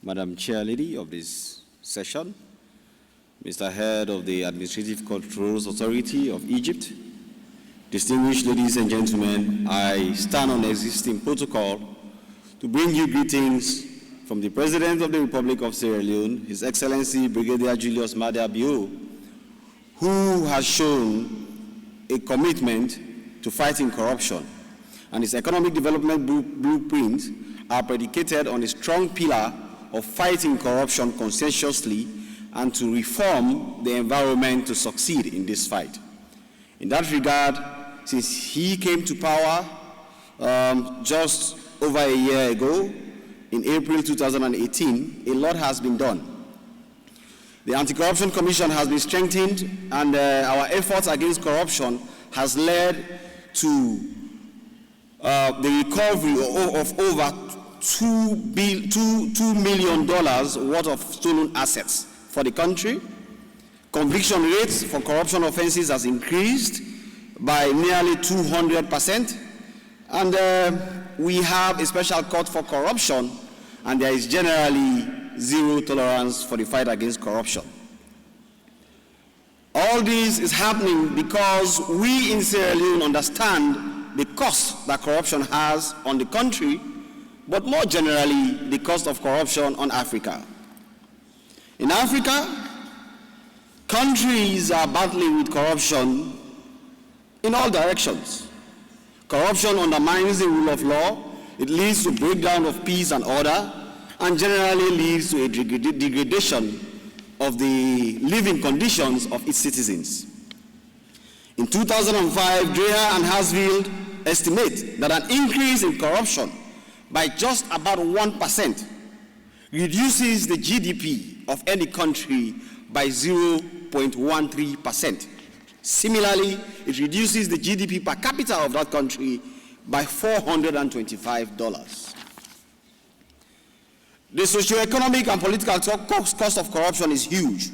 Madam Chair Lady of this session, Mr. Head of the Administrative Controls Authority of Egypt, distinguished ladies and gentlemen, I stand on the existing protocol to bring you greetings from the President of the Republic of Sieralleone, His Excellency Brigadier Julius Maada Bio, who has shown a commitment to fighting corruption, and his economic development blueprints are predicated on a strong pillar of fighting corruption conscientiously and to reform the environment to succeed in this fight. In that regard, since he came to power just over a year ago, in April 2018, a lot has been done. The Anti-Corruption Commission has been strengthened, and our efforts against corruption has led to the recovery of over $2 million worth of stolen assets for the country. Conviction rates for corruption offenses has increased by nearly 200%, and we have a special court for corruption, and there is generally zero tolerance for the fight against corruption. All this is happening because we in Sierra Leone understand the cost that corruption has on the country, but more generally, the cost of corruption on Africa. In Africa, countries are battling with corruption in all directions. Corruption undermines the rule of law, it leads to breakdown of peace and order, and generally leads to a degradation of the living conditions of its citizens. In 2005, Dreher and Hasfield estimate that an increase in corruption by just about 1% reduces the GDP of any country by 0.13%. Similarly, it reduces the GDP per capita of that country by $425. The socioeconomic and political cost of corruption is huge.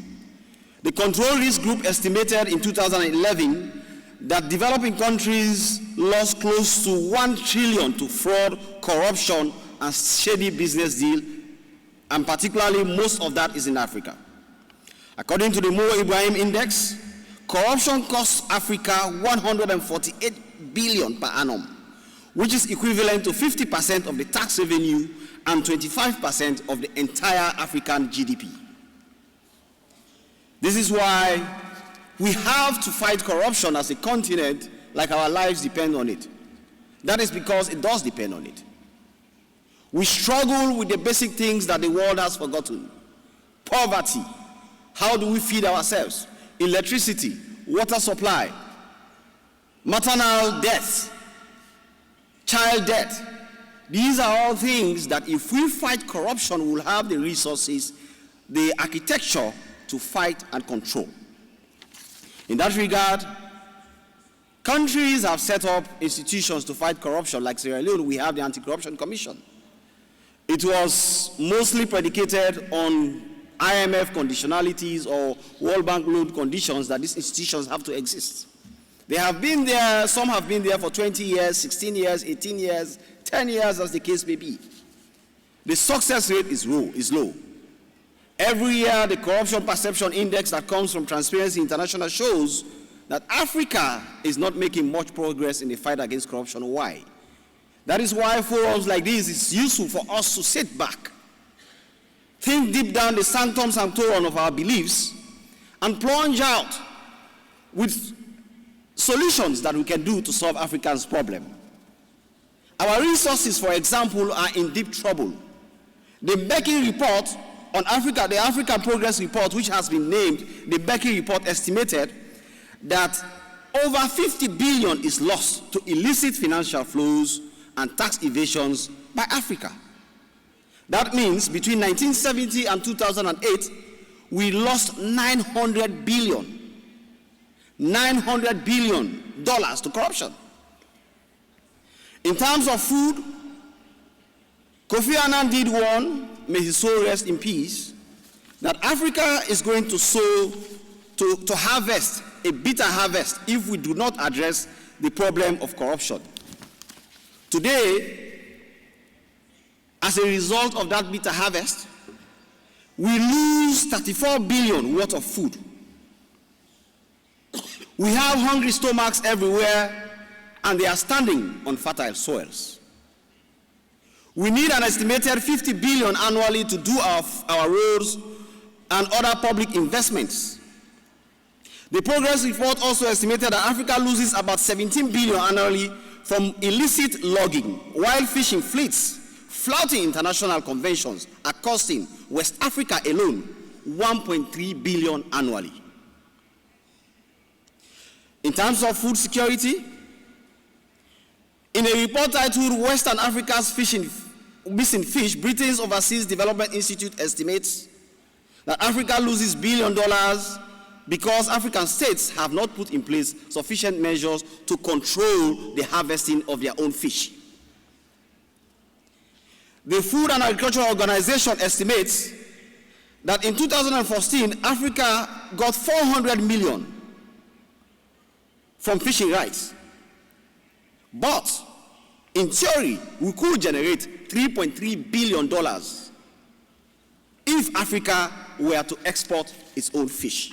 The Control Risk Group estimated in 2011 that developing countries lost close to $1 trillion to fraud, corruption, and shady business deals, and particularly most of that is in Africa. According to the Mo Ibrahim Index, corruption costs Africa $148 billion per annum, which is equivalent to 50% of the tax revenue and 25% of the entire African GDP. This is why we have to fight corruption as a continent like our lives depend on it. That is because it does depend on it. We struggle with the basic things that the world has forgotten. Poverty. How do we feed ourselves? Electricity, water supply, maternal death, child death. These are all things that if we fight corruption, we'll have the resources, the architecture to fight and control. In that regard, countries have set up institutions to fight corruption. Like Sierra Leone, we have the Anti-Corruption Commission. It was mostly predicated on IMF conditionalities or World Bank loan conditions that these institutions have to exist. They have been there, some have been there for 20 years, 16 years, 18 years, 10 years, as the case may be. The success rate is low. Every year, the Corruption Perception Index that comes from Transparency International shows that Africa is not making much progress in the fight against corruption. Why? That is why forums like this is useful for us to sit back, think deep down the sanctum sanctorum of our beliefs, and plunge out with solutions that we can do to solve Africa's problem. Our resources, for example, are in deep trouble. The Becky report on Africa, the African Progress Report, which has been named the Becky Report, estimated that over 50 billion is lost to illicit financial flows and tax evasions by Africa. That means between 1970 and 2008, we lost $900 billion to corruption. In terms of food, Kofi Annan did warn, may his soul rest in peace, that Africa is going to harvest a bitter harvest if we do not address the problem of corruption. Today, as a result of that bitter harvest, we lose 34 billion worth of food. We have hungry stomachs everywhere, and they are standing on fertile soils. We need an estimated 50 billion annually to do our roads and other public investments. The progress report also estimated that Africa loses about 17 billion annually from illicit logging, while fishing fleets flouting international conventions are costing West Africa alone 1.3 billion annually. In terms of food security, in a report titled Western Africa's Missing Fish, Britain's Overseas Development Institute estimates that Africa loses $1 billion because African states have not put in place sufficient measures to control the harvesting of their own fish. The Food and Agriculture Organization estimates that in 2014, Africa got 400 million from fishing rights. But in theory, we could generate $3.3 billion if Africa were to export its own fish.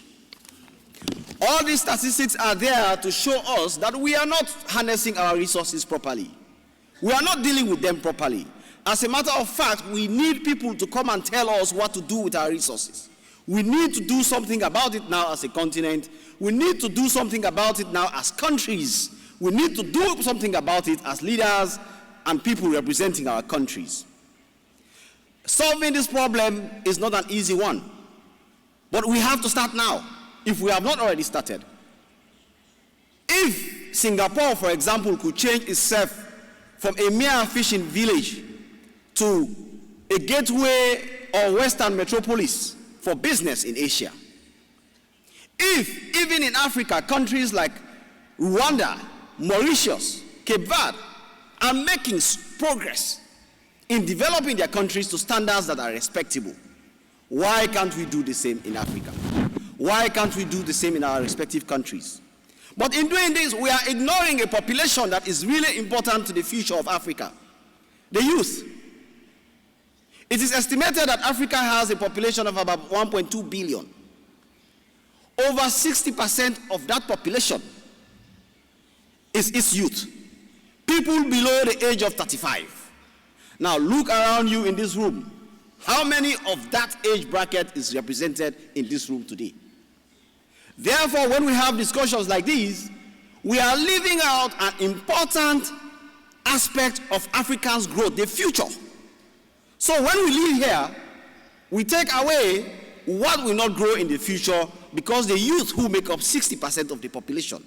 All these statistics are there to show us that we are not harnessing our resources properly. We are not dealing with them properly. As a matter of fact, we need people to come and tell us what to do with our resources. We need to do something about it now as a continent. We need to do something about it now as countries. We need to do something about it as leaders and people representing our countries. Solving this problem is not an easy one, but we have to start now, if we have not already started. If Singapore, for example, could change itself from a mere fishing village to a gateway or Western metropolis for business in Asia, if even in Africa, countries like Rwanda, Mauritius, Cape Verde are making progress in developing their countries to standards that are respectable, why can't we do the same in Africa? Why can't we do the same in our respective countries? But in doing this, we are ignoring a population that is really important to the future of Africa: the youth. It is estimated that Africa has a population of about 1.2 billion. Over 60% of that population is its youth, people below the age of 35. Now look around you in this room. How many of that age bracket is represented in this room today? Therefore, when we have discussions like these, we are leaving out an important aspect of Africa's growth, the future. So when we leave here, we take away what will not grow in the future because the youth, who make up 60% of the population,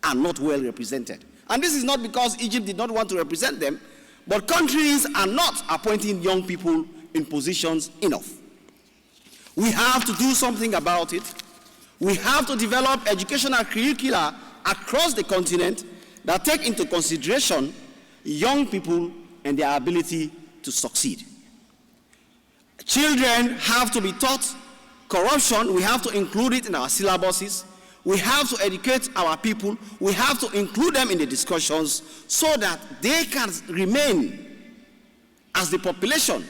are not well represented. And this is not because Egypt did not want to represent them, but countries are not appointing young people in positions enough. We have to do something about it. We have to develop educational curricula across the continent that take into consideration young people and their ability to succeed. Children have to be taught corruption. We have to include it in our syllabuses. We have to educate our people. We have to include them in the discussions so that they can remain as the population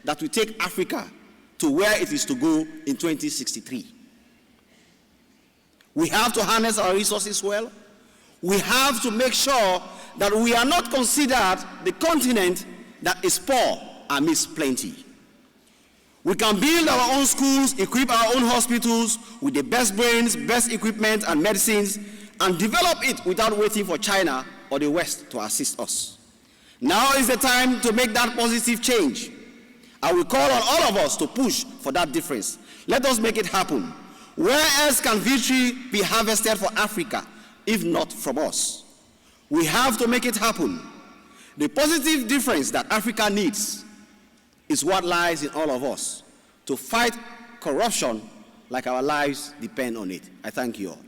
that will take Africa to where it is to go in 2063. We have to harness our resources well. We have to make sure that we are not considered the continent that is poor amidst plenty. We can build our own schools, equip our own hospitals with the best brains, best equipment and medicines, and develop it without waiting for China or the West to assist us. Now is the time to make that positive change. I will call on all of us to push for that difference. Let us make it happen. Where else can victory be harvested for Africa, if not from us? We have to make it happen. The positive difference that Africa needs is what lies in all of us to fight corruption like our lives depend on it. I thank you all.